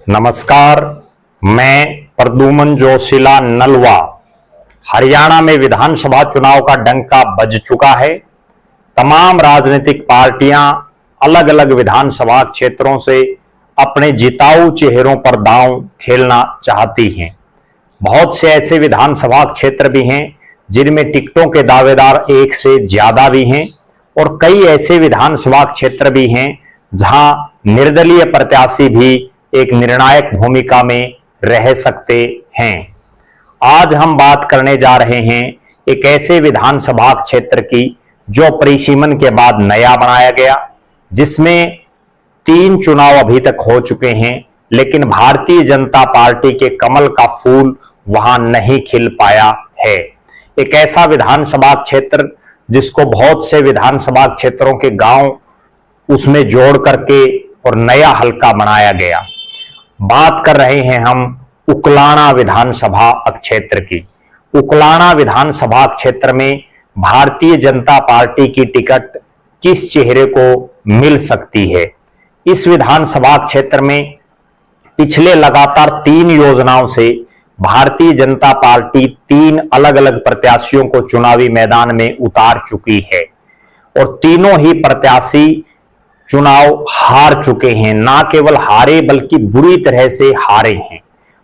नमस्कार, मैं प्रद्युमन जोशीला नलवा। हरियाणा में विधानसभा चुनाव का डंका बज चुका है। तमाम राजनीतिक पार्टियां अलग अलग विधानसभा क्षेत्रों से अपने जिताऊ चेहरों पर दांव खेलना चाहती हैं। बहुत से ऐसे विधानसभा क्षेत्र भी हैं जिनमें टिकटों के दावेदार एक से ज्यादा भी हैं और कई ऐसे विधानसभा क्षेत्र भी हैं जहां निर्दलीय प्रत्याशी भी एक निर्णायक भूमिका में रह सकते हैं। आज हम बात करने जा रहे हैं एक ऐसे विधानसभा क्षेत्र की जो परिसीमन के बाद नया बनाया गया, जिसमें 3 चुनाव अभी तक हो चुके हैं, लेकिन भारतीय जनता पार्टी के कमल का फूल वहां नहीं खिल पाया है। एक ऐसा विधानसभा क्षेत्र जिसको बहुत से विधानसभा क्षेत्रों के गांव उसमें जोड़ करके और नया हल्का बनाया गया। बात कर रहे हैं हम उकलाना विधानसभा क्षेत्र की। उकलाना विधानसभा क्षेत्र में भारतीय जनता पार्टी की टिकट किस चेहरे को मिल सकती है। इस विधानसभा क्षेत्र में पिछले लगातार 3 योजनाओं से भारतीय जनता पार्टी 3 अलग अलग प्रत्याशियों को चुनावी मैदान में उतार चुकी है और तीनों ही प्रत्याशी चुनाव हार चुके हैं। ना केवल हारे बल्कि बुरी तरह से हारे हैं।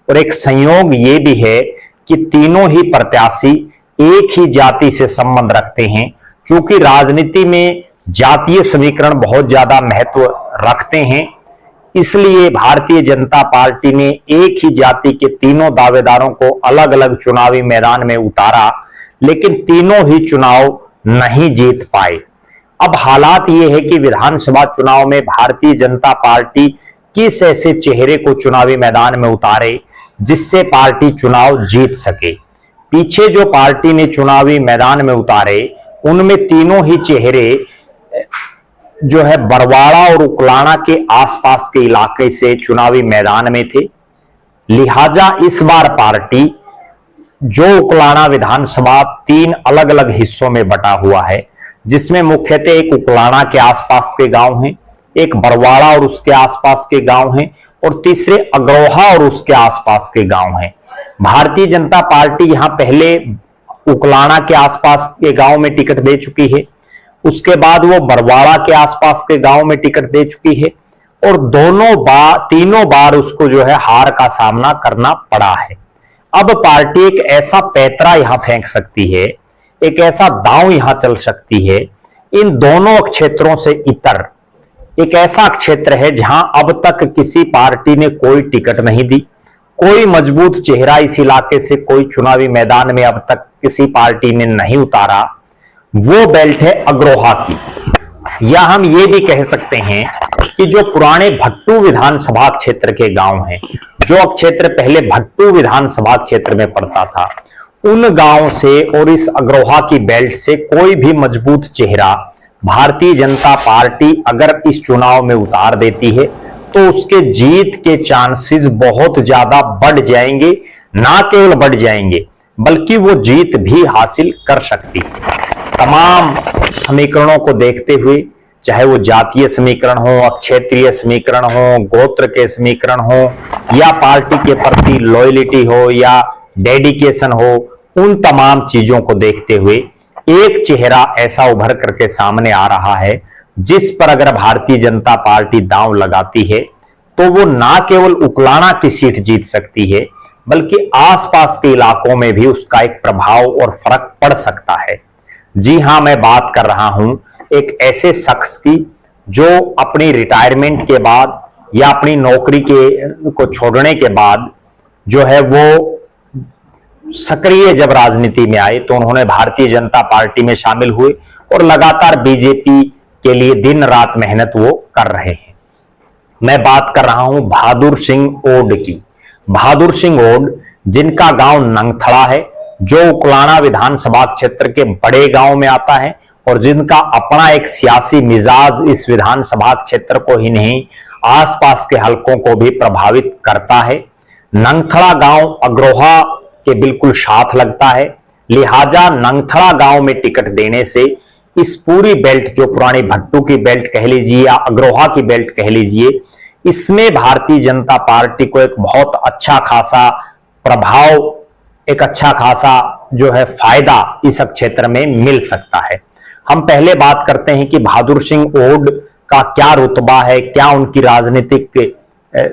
और एक संयोग ये भी है कि तीनों ही प्रत्याशी एक ही जाति से संबंध रखते हैं। क्योंकि राजनीति में जातीय समीकरण बहुत ज्यादा महत्व रखते हैं, इसलिए भारतीय जनता पार्टी ने एक ही जाति के तीनों दावेदारों को अलग अलग चुनावी मैदान में उतारा, लेकिन तीनों ही चुनाव नहीं जीत पाए। अब हालात ये है कि विधानसभा चुनाव में भारतीय जनता पार्टी किस ऐसे चेहरे को चुनावी मैदान में उतारे जिससे पार्टी चुनाव जीत सके। पीछे जो पार्टी ने चुनावी मैदान में उतारे उनमें तीनों ही चेहरे जो है बरवाड़ा और उकलाना के आसपास के इलाके से चुनावी मैदान में थे। लिहाजा इस बार पार्टी जो उकलाना विधानसभा 3 अलग अलग हिस्सों में बटा हुआ है, जिसमें मुख्यतः एक उकलाना के आसपास के गांव हैं, एक बरवाड़ा और उसके आसपास के गांव हैं और तीसरे अग्रोहा और उसके आसपास के गांव हैं। भारतीय जनता पार्टी यहां पहले उकलाना के आसपास के गांव में टिकट दे चुकी है, उसके बाद वो बरवाड़ा के आसपास के गांव में टिकट दे चुकी है और तीनों बार उसको जो है हार का सामना करना पड़ा है। अब पार्टी एक ऐसा पैतरा यहां फेंक सकती है, एक ऐसा दांव यहां चल सकती है इन दोनों क्षेत्रों से इतर। एक ऐसा क्षेत्र है जहां अब तक किसी पार्टी ने कोई टिकट नहीं दी, कोई मजबूत चेहरा इस इलाके से कोई चुनावी मैदान में अब तक किसी पार्टी ने नहीं उतारा। वो बेल्ट है अग्रोहा की। या हम ये भी कह सकते हैं कि जो पुराने भट्टू विधानसभा क्षेत्र के गांव हैं, जो क्षेत्र पहले भट्टू विधानसभा क्षेत्र में पड़ता था, उन गांव से और इस अग्रोहा की बेल्ट से कोई भी मजबूत चेहरा भारतीय जनता पार्टी अगर इस चुनाव में उतार देती है तो उसके जीत के चांसेस बहुत ज्यादा बढ़ जाएंगे। ना केवल बढ़ जाएंगे बल्कि वो जीत भी हासिल कर सकती है। तमाम समीकरणों को देखते हुए, चाहे वो जातीय समीकरण हो, क्षेत्रीय समीकरण हो, गोत्र के समीकरण हो या पार्टी के प्रति लॉयल्टी हो या डेडिकेशन हो, उन तमाम चीजों को देखते हुए एक चेहरा ऐसा उभर करके सामने आ रहा है जिस पर अगर भारतीय जनता पार्टी दांव लगाती है तो वो ना केवल उकलाना की सीट जीत सकती है बल्कि आसपास के इलाकों में भी उसका एक प्रभाव और फर्क पड़ सकता है। जी हां, मैं बात कर रहा हूं एक ऐसे शख्स की जो अपनी रिटायरमेंट के बाद या अपनी नौकरी को छोड़ने के बाद जो है वो सक्रिय जब राजनीति में आए तो उन्होंने भारतीय जनता पार्टी में शामिल हुए और लगातार बीजेपी के लिए दिन रात मेहनत वो कर रहे हैं। मैं बात कर रहा हूं बहादुर सिंह ओड की। बहादुर सिंह ओड जिनका गांव नंगथड़ा है, जो उकलाना विधानसभा क्षेत्र के बड़े गांव में आता है और जिनका अपना एक सियासी मिजाज इस विधानसभा क्षेत्र को ही नहीं आसपास के हलकों को भी प्रभावित करता है। नंगथड़ा गांव अग्रोहा के बिल्कुल साथ लगता है, लिहाजा नंगथड़ा गांव में टिकट देने से इस पूरी बेल्ट, जो पुरानी भट्टू की बेल्ट कह लीजिए या अग्रोहा की बेल्ट कह लीजिए, इसमें भारतीय जनता पार्टी को एक बहुत अच्छा खासा प्रभाव, एक अच्छा खासा जो है फायदा इस क्षेत्र में मिल सकता है। हम पहले बात करते हैं कि बहादुर सिंह ओड का क्या रुतबा है, क्या उनकी राजनीतिक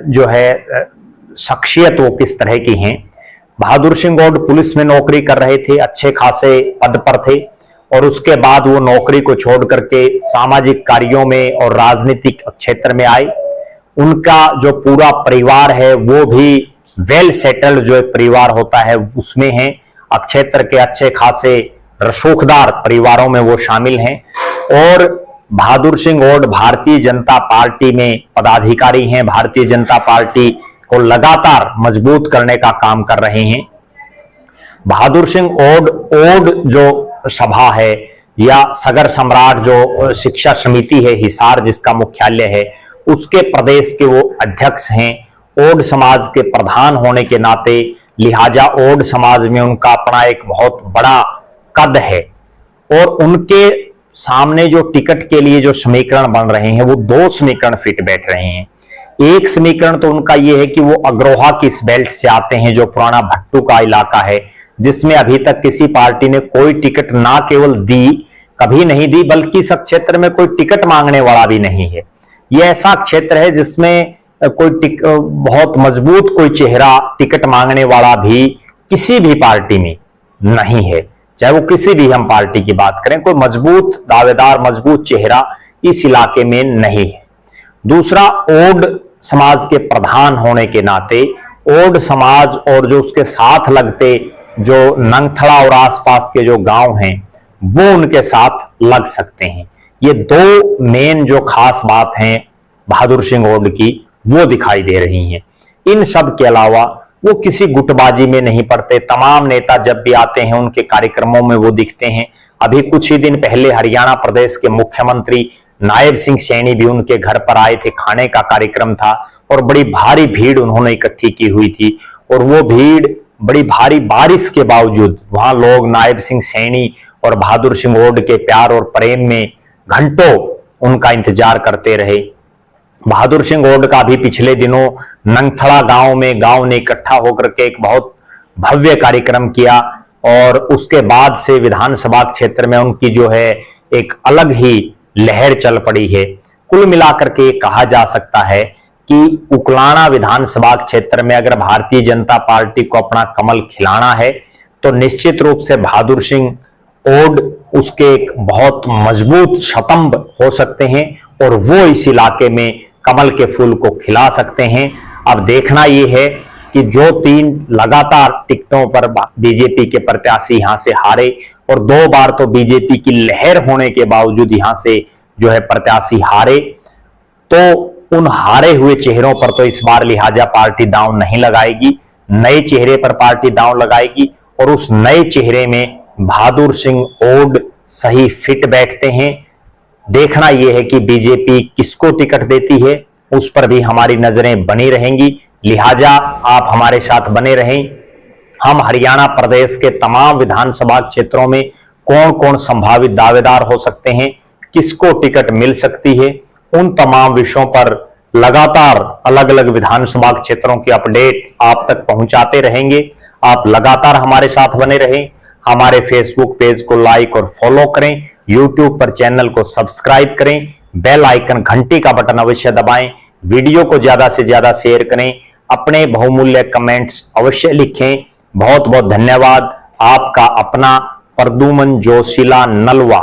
जो है शख्सियत वो किस तरह की हैं। बहादुर सिंह ओड पुलिस में नौकरी कर रहे थे, अच्छे खासे पद पर थे, और उसके बाद वो नौकरी को छोड़ करके सामाजिक कार्यों में और राजनीतिक क्षेत्र में आए। उनका जो पूरा परिवार है वो भी वेल सेटल्ड जो एक परिवार होता है उसमें है, क्षेत्र के अच्छे खासे रसूखदार परिवारों में वो शामिल हैं। और बहादुर सिंह ओड भारतीय जनता पार्टी में पदाधिकारी हैं, भारतीय जनता पार्टी को लगातार मजबूत करने का काम कर रहे हैं। बहादुर सिंह ओड जो सभा है या सगर सम्राट जो शिक्षा समिति है हिसार जिसका मुख्यालय है, उसके प्रदेश के वो अध्यक्ष हैं। ओड समाज के प्रधान होने के नाते लिहाजा ओड समाज में उनका अपना एक बहुत बड़ा कद है, और उनके सामने जो टिकट के लिए जो समीकरण बन रहे हैं वो दो समीकरण फिट बैठ रहे हैं। एक समीकरण तो उनका यह है कि वो अग्रोहा की इस बेल्ट से आते हैं जो पुराना भट्टू का इलाका है, जिसमें अभी तक किसी पार्टी ने कोई टिकट ना केवल दी, कभी नहीं दी, बल्कि इस क्षेत्र में कोई टिकट मांगने वाला भी नहीं है। यह ऐसा क्षेत्र है जिसमें कोई बहुत मजबूत कोई चेहरा टिकट मांगने वाला भी किसी भी पार्टी में नहीं है, चाहे वो किसी भी हम पार्टी की बात करें, कोई मजबूत दावेदार मजबूत चेहरा इस इलाके में नहीं है। दूसरा, ओड समाज के प्रधान होने के नाते ओड समाज और जो उसके साथ लगते जो नंगथड़ा और आसपास के जो गांव हैं वो उनके साथ लग सकते हैं। ये दो मेन जो खास बात हैं बहादुर सिंह ओड की वो दिखाई दे रही हैं। इन सब के अलावा वो किसी गुटबाजी में नहीं पड़ते। तमाम नेता जब भी आते हैं उनके कार्यक्रमों में वो दिखते हैं। अभी कुछ ही दिन पहले हरियाणा प्रदेश के मुख्यमंत्री नायब सिंह सैनी भी उनके घर पर आए थे, खाने का कार्यक्रम था और बड़ी भारी भीड़ उन्होंने इकट्ठी की हुई थी, और वो भीड़ बड़ी भारी बारिश के बावजूद वहां लोग नायब सिंह सैनी और बहादुर सिंह ओड के प्यार और प्रेम में घंटों उनका इंतजार करते रहे। बहादुर सिंह ओड का भी पिछले दिनों नंगथड़ा गांव ने इकट्ठा होकर के एक बहुत भव्य कार्यक्रम किया, और उसके बाद से विधानसभा क्षेत्र में उनकी जो है एक अलग ही लहर चल पड़ी है। कुल मिलाकर के कहा जा सकता है कि उकलाना विधानसभा क्षेत्र में अगर भारतीय जनता पार्टी को अपना कमल खिलाना है तो निश्चित रूप से बहादुर सिंह ओड उसके एक बहुत मजबूत स्तंभ हो सकते हैं, और वो इस इलाके में कमल के फूल को खिला सकते हैं। अब देखना यह है कि जो 3 लगातार टिकटों पर बीजेपी के प्रत्याशी यहां से हारे, और 2 बार तो बीजेपी की लहर होने के बावजूद यहां से जो है प्रत्याशी हारे, तो उन हारे हुए चेहरों पर तो इस बार लिहाजा पार्टी दांव नहीं लगाएगी, नए चेहरे पर पार्टी दांव लगाएगी, और उस नए चेहरे में बहादुर सिंह ओड सही फिट बैठते हैं। देखना यह है कि बीजेपी किसको टिकट देती है, उस पर भी हमारी नजरें बनी रहेंगी। लिहाजा आप हमारे साथ बने रहें। हम हरियाणा प्रदेश के तमाम विधानसभा क्षेत्रों में कौन कौन संभावित दावेदार हो सकते हैं, किसको टिकट मिल सकती है, उन तमाम विषयों पर लगातार अलग अलग विधानसभा क्षेत्रों की अपडेट आप तक पहुंचाते रहेंगे। आप लगातार हमारे साथ बने रहें। हमारे फेसबुक पेज को लाइक और फॉलो करें, यूट्यूब पर चैनल को सब्सक्राइब करें, बेल आइकन घंटी का बटन अवश्य दबाएं, वीडियो को ज्यादा से ज्यादा शेयर करें, अपने बहुमूल्य कमेंट्स अवश्य लिखें। बहुत बहुत धन्यवाद। आपका अपना प्रद्युमन जोशीला नलवा।